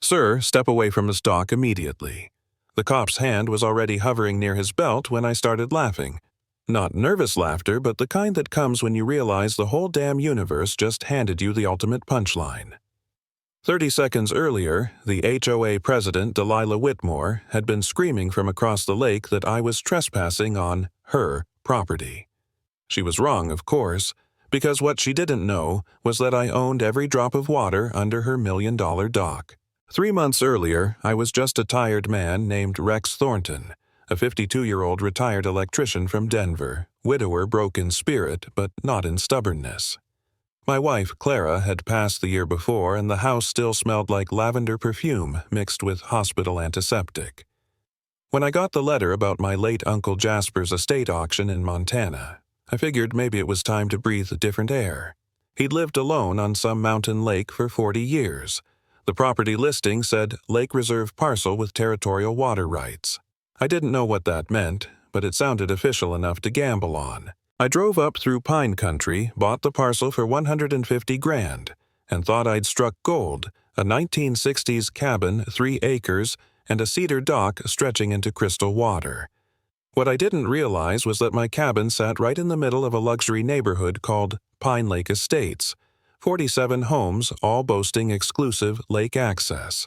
"Sir, step away from his dock immediately." The cop's hand was already hovering near his belt when I started laughing. Not nervous laughter, but the kind that comes when you realize the whole damn universe just handed you the ultimate punchline. 30 seconds earlier, the HOA president, Delilah Whitmore, had been screaming from across the lake that I was trespassing on her property. She was wrong, of course, because what she didn't know was that I owned every drop of water under her $1 million dock. 3 months earlier, I was just a tired man named Rex Thornton, a 52-year-old retired electrician from Denver, widower broke in spirit but not in stubbornness. My wife, Clara, had passed the year before, and the house still smelled like lavender perfume mixed with hospital antiseptic. When I got the letter about my late Uncle Jasper's estate auction in Montana, I figured maybe it was time to breathe different air. He'd lived alone on some mountain lake for 40 years. The property listing said Lake Reserve Parcel with territorial water rights. I didn't know what that meant, but it sounded official enough to gamble on. I drove up through pine country, bought the parcel for $150,000, and thought I'd struck gold, a 1960s cabin, 3 acres, and a cedar dock stretching into crystal water. What I didn't realize was that my cabin sat right in the middle of a luxury neighborhood called Pine Lake Estates, 47 homes, all boasting exclusive lake access.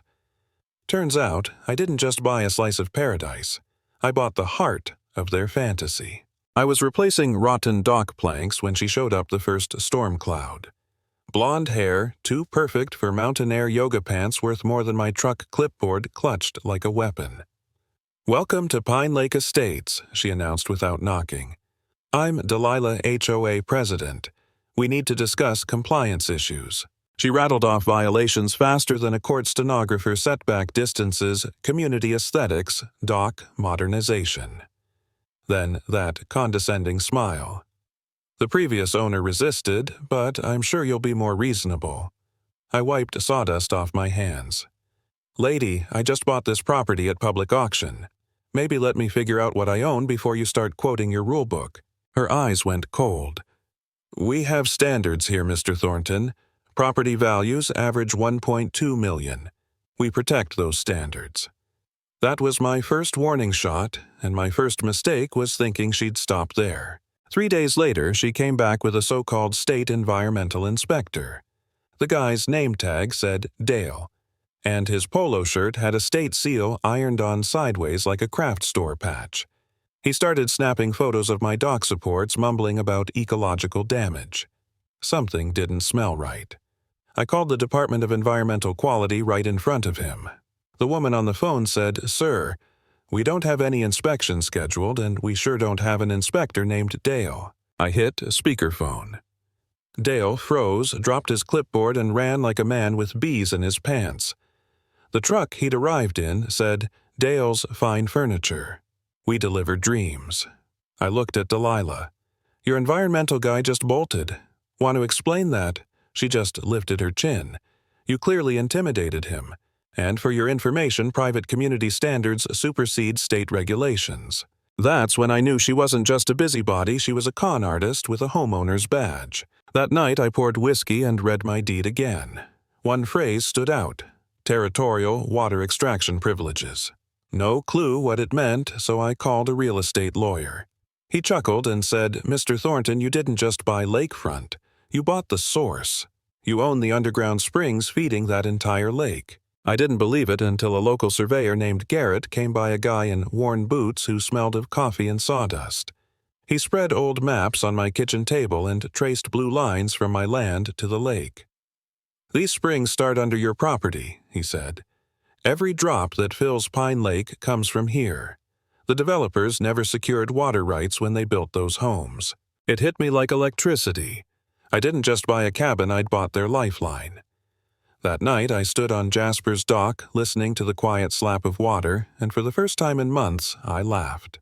Turns out, I didn't just buy a slice of paradise. I bought the heart of their fantasy. I was replacing rotten dock planks when she showed up the first storm cloud. Blonde hair, too perfect for mountain air yoga pants worth more than my truck clipboard clutched like a weapon. "Welcome to Pine Lake Estates," she announced without knocking. "I'm Delilah HOA president. We need to discuss compliance issues." She rattled off violations faster than a court stenographer, setback distances, community aesthetics, dock modernization. Then that condescending smile. "The previous owner resisted, but I'm sure you'll be more reasonable." I wiped sawdust off my hands. "Lady, I just bought this property at public auction. Maybe let me figure out what I own before you start quoting your rulebook." Her eyes went cold. "We have standards here, Mr. Thornton. Property values average $1.2 million. We protect those standards." That was my first warning shot, and my first mistake was thinking she'd stop there. 3 days later, she came back with a so-called state environmental inspector. The guy's name tag said Dale, and his polo shirt had a state seal ironed on sideways like a craft store patch. He started snapping photos of my dock supports, mumbling about ecological damage. Something didn't smell right. I called the Department of Environmental Quality right in front of him. The woman on the phone said, "Sir, we don't have any inspection scheduled, and we sure don't have an inspector named Dale." I hit speakerphone. Dale froze, dropped his clipboard, and ran like a man with bees in his pants. The truck he'd arrived in said, "Dale's Fine Furniture. We deliver dreams." I looked at Delilah. "Your environmental guy just bolted. Want to explain that?" She just lifted her chin. "You clearly intimidated him. And for your information, private community standards supersede state regulations." That's when I knew she wasn't just a busybody, she was a con artist with a homeowner's badge. That night I poured whiskey and read my deed again. One phrase stood out: territorial water extraction privileges. No clue what it meant, so I called a real estate lawyer. He chuckled and said, "Mr. Thornton, you didn't just buy lakefront. You bought the source. You own the underground springs feeding that entire lake." I didn't believe it until a local surveyor named Garrett came by a guy in worn boots who smelled of coffee and sawdust. He spread old maps on my kitchen table and traced blue lines from my land to the lake. "These springs start under your property," he said. "Every drop that fills Pine Lake comes from here. The developers never secured water rights when they built those homes." It hit me like electricity. I didn't just buy a cabin, I'd bought their lifeline. That night, I stood on Jasper's dock, listening to the quiet slap of water, and for the first time in months, I laughed.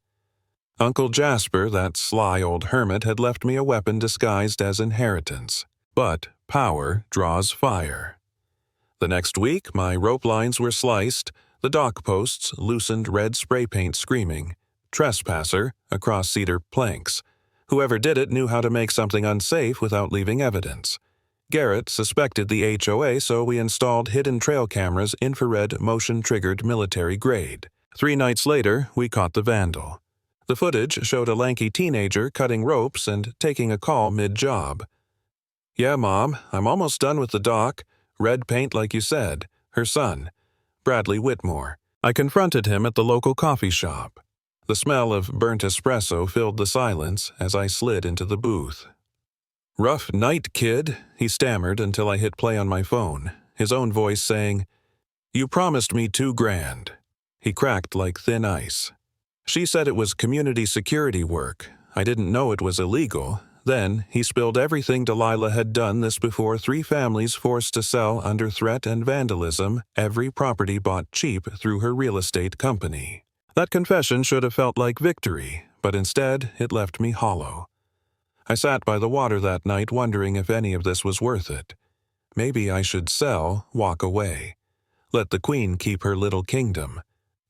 Uncle Jasper, that sly old hermit, had left me a weapon disguised as inheritance. But power draws fire. The next week, my rope lines were sliced, the dock posts loosened red spray paint screaming, "Trespasser," across cedar planks. Whoever did it knew how to make something unsafe without leaving evidence. Garrett suspected the HOA, so we installed hidden trail cameras, infrared motion-triggered military grade. 3 nights later, we caught the vandal. The footage showed a lanky teenager cutting ropes and taking a call mid-job. "Yeah, Mom, I'm almost done with the dock. Red paint like you said." Her son, Bradley Whitmore. I confronted him at the local coffee shop. The smell of burnt espresso filled the silence as I slid into the booth. "Rough night, kid," he stammered until I hit play on my phone, his own voice saying, "You promised me $2,000. He cracked like thin ice. "She said it was community security work. I didn't know it was illegal." Then he spilled everything Delilah had done this before 3 families forced to sell under threat and vandalism, every property bought cheap through her real estate company. That confession should have felt like victory, but instead it left me hollow. I sat by the water that night wondering if any of this was worth it. Maybe I should sell, walk away. Let the queen keep her little kingdom.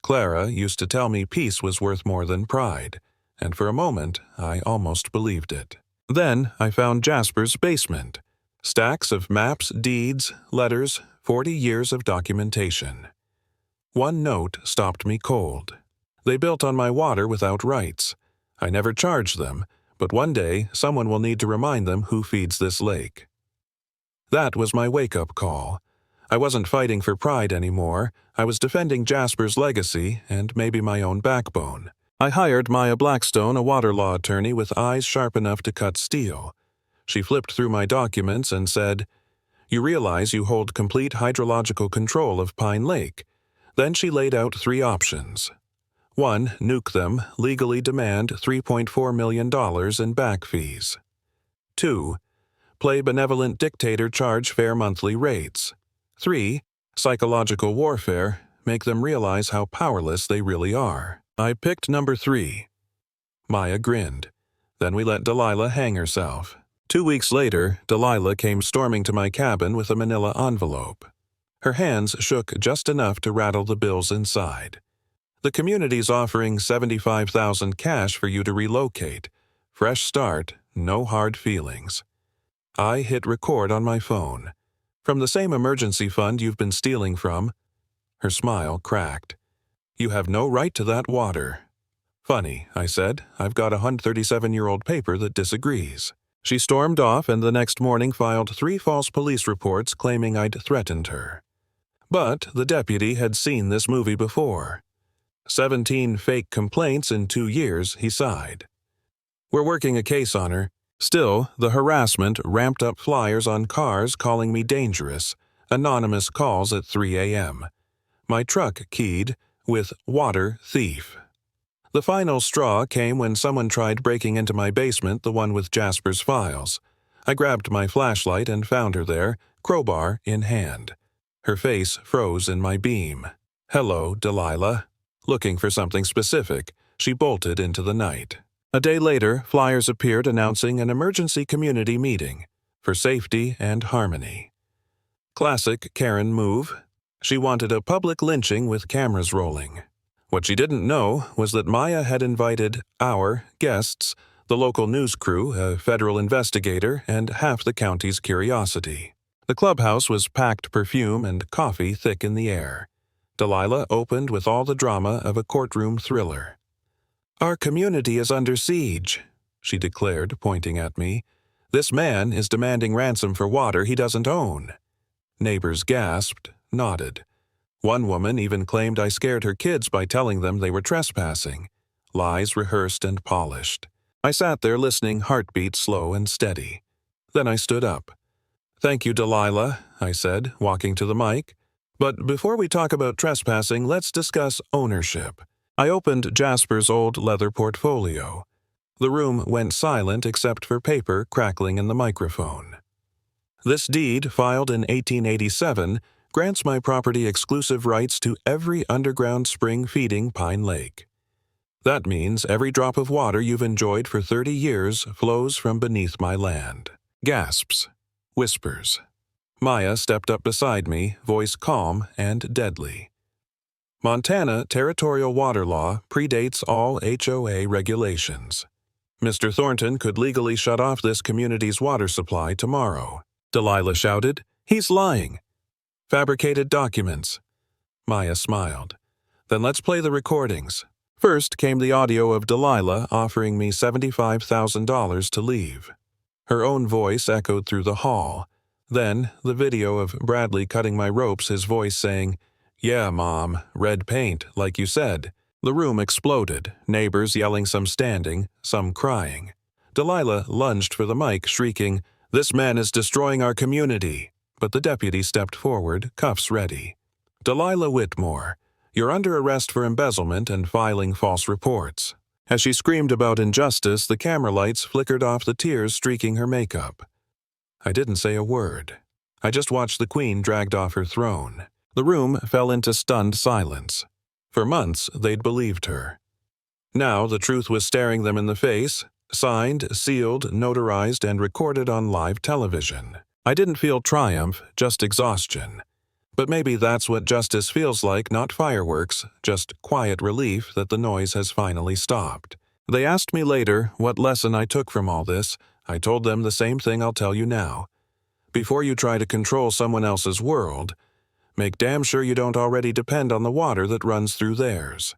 Clara used to tell me peace was worth more than pride, and for a moment I almost believed it. Then I found Jasper's basement. Stacks of maps, deeds, letters, 40 years of documentation. One note stopped me cold. They built on my water without rights. I never charged them, but one day someone will need to remind them who feeds this lake. That was my wake-up call. I wasn't fighting for pride anymore. I was defending Jasper's legacy and maybe my own backbone. I hired Maya Blackstone, a water law attorney with eyes sharp enough to cut steel. She flipped through my documents and said, "You realize you hold complete hydrological control of Pine Lake." Then she laid out 3 options. 1. Nuke them, legally demand $3.4 million in back fees. 2. Play benevolent dictator, charge fair monthly rates. 3. Psychological warfare, make them realize how powerless they really are. I picked number 3. Maya grinned. Then we let Delilah hang herself. 2 weeks later, Delilah came storming to my cabin with a manila envelope. Her hands shook just enough to rattle the bills inside. "The community's offering $75,000 cash for you to relocate. Fresh start, no hard feelings." I hit record on my phone. "From the same emergency fund you've been stealing from." Her smile cracked. "You have no right to that water." "Funny," I said. "I've got a 137-year-old paper that disagrees." She stormed off and the next morning filed 3 false police reports claiming I'd threatened her. But the deputy had seen this movie before. 17 fake complaints in 2 years, he sighed. "We're working a case on her." Still, the harassment ramped up, flyers on cars calling me dangerous, anonymous calls at 3 a.m. My truck keyed with "Water Thief." The final straw came when someone tried breaking into my basement, the one with Jasper's files. I grabbed my flashlight and found her there, crowbar in hand. Her face froze in my beam. "Hello, Delilah." Looking for something specific, she bolted into the night. A day later, flyers appeared announcing an emergency community meeting for safety and harmony. Classic Karen move. She wanted a public lynching with cameras rolling. What she didn't know was that Maya had invited our guests, the local news crew, a federal investigator, and half the county's curiosity. The clubhouse was packed perfume and coffee thick in the air. Delilah opened with all the drama of a courtroom thriller. "Our community is under siege," she declared, pointing at me. "This man is demanding ransom for water he doesn't own." Neighbors gasped, nodded. One woman even claimed I scared her kids by telling them they were trespassing. Lies rehearsed and polished. I sat there listening, heartbeat slow and steady. Then I stood up. "Thank you, Delilah," I said, walking to the mic. "But before we talk about trespassing, let's discuss ownership." I opened Jasper's old leather portfolio. The room went silent except for paper crackling in the microphone. "This deed, filed in 1887, grants my property exclusive rights to every underground spring feeding Pine Lake. That means every drop of water you've enjoyed for 30 years flows from beneath my land." Gasps. Whispers. Maya stepped up beside me, voice calm and deadly. "Montana territorial water law predates all HOA regulations. Mr. Thornton could legally shut off this community's water supply tomorrow. Delilah shouted. "He's lying." "Fabricated documents." Maya smiled. "Then let's play the recordings." First came the audio of Delilah offering me $75,000 to leave. Her own voice echoed through the hall. Then the video of Bradley cutting my ropes, his voice saying, "Yeah, Mom, red paint, like you said." The room exploded, neighbors yelling, some standing, some crying. Delilah lunged for the mic, shrieking, "This man is destroying our community." But the deputy stepped forward, cuffs ready. "Delilah Whitmore, you're under arrest for embezzlement and filing false reports." As she screamed about injustice, the camera lights flickered off the tears streaking her makeup. I didn't say a word. I just watched the queen dragged off her throne. The room fell into stunned silence. For months, they'd believed her. Now the truth was staring them in the face, signed, sealed, notarized, and recorded on live television. I didn't feel triumph, just exhaustion. But maybe that's what justice feels like, not fireworks, just quiet relief that the noise has finally stopped. They asked me later what lesson I took from all this. I told them the same thing I'll tell you now. Before you try to control someone else's world, make damn sure you don't already depend on the water that runs through theirs.